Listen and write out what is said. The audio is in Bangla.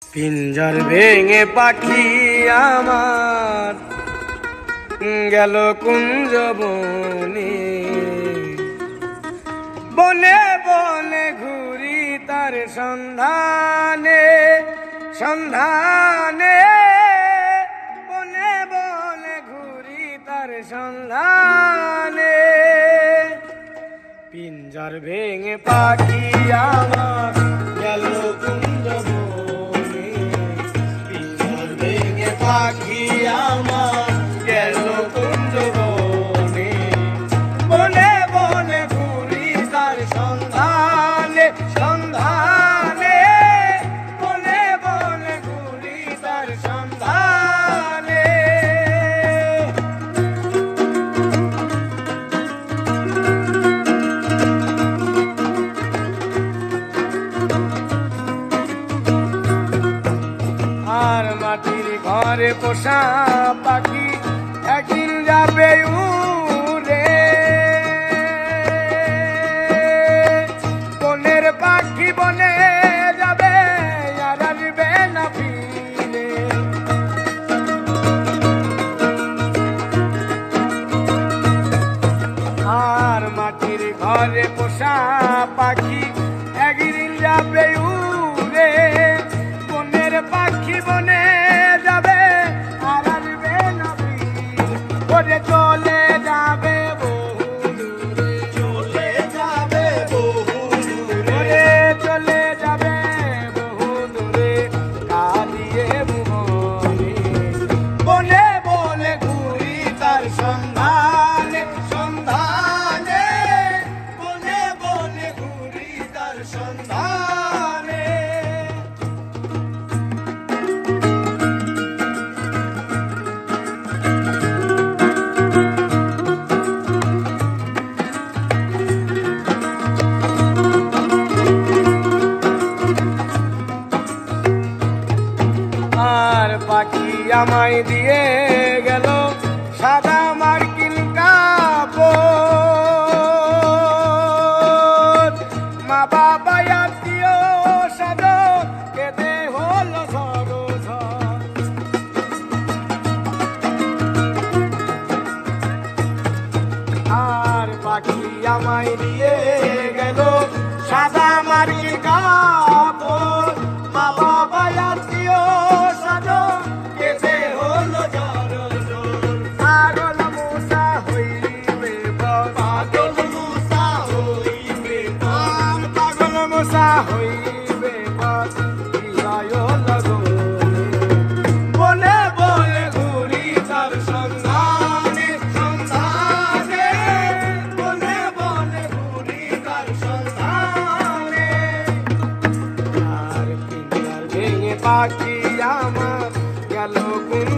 পিঞ্জর ভেঙে পাখি আমার গেল কুঞ্জ বনে, বনে বনে ঘুরি তার সন্ধানে সন্ধানে, বনে বনে ঘুরি তার সন্ধানে। পিঞ্জর ভেঙে পাখি আমার গেল কুঞ্জ বনে, পিঞ্জর ভেঙে পাখি আমার গেল কুঞ্জ বনে, বনে বনে ঘুরি তার সন্ধানে সন্ধানে, বনে বনে ঘুরি তার সন্ধানে। আর মাটির ঘরে পোষা পাখি একদিন যাবে উড়ে, বনের পাখি বনে যাবে আর আসবে না ফিরে। আর মাটির ঘরে পোষা পাখি একদিন যাবে উড়ে, বনের পাখি বনে যাবে আর আসবে না ফিরে। ওরে চলে যাবে বহু দূরে, চলে যাবে বহু দূরে, ওরে চলে যাবে বহু দূরে কাঁদিয়ে ভুবনে, বনে বনে ঘুরি তার সন্ধানে সন্ধানে, বনে বনে ঘুরি তার সন্ধানে। আর পাখি আমায় দিয়ে গেল সাদা মার্কিন কাপড়, মা বাবা আত্মীয় স্বজন কেঁদে হলো সরোঝর। আর পাখি আমায় দিয়ে গেল সাদা মার্কিন কাপড়, মা বাবা আত্মীয় স্বজন কেঁদে হলো সরোঝর। পাগল মূসা হইবে বল, পাগল মূসা হইবে বল, পাগল মূসা হইবে বল হৃদয় লগনে, বনে বনে ঘুরি তার সন্ধানে সন্ধানে, বনে বনে ঘুরি তার সন্ধানে। আর পিঞ্জর ভেঙে পাখি আমার গেল কুঞ্জ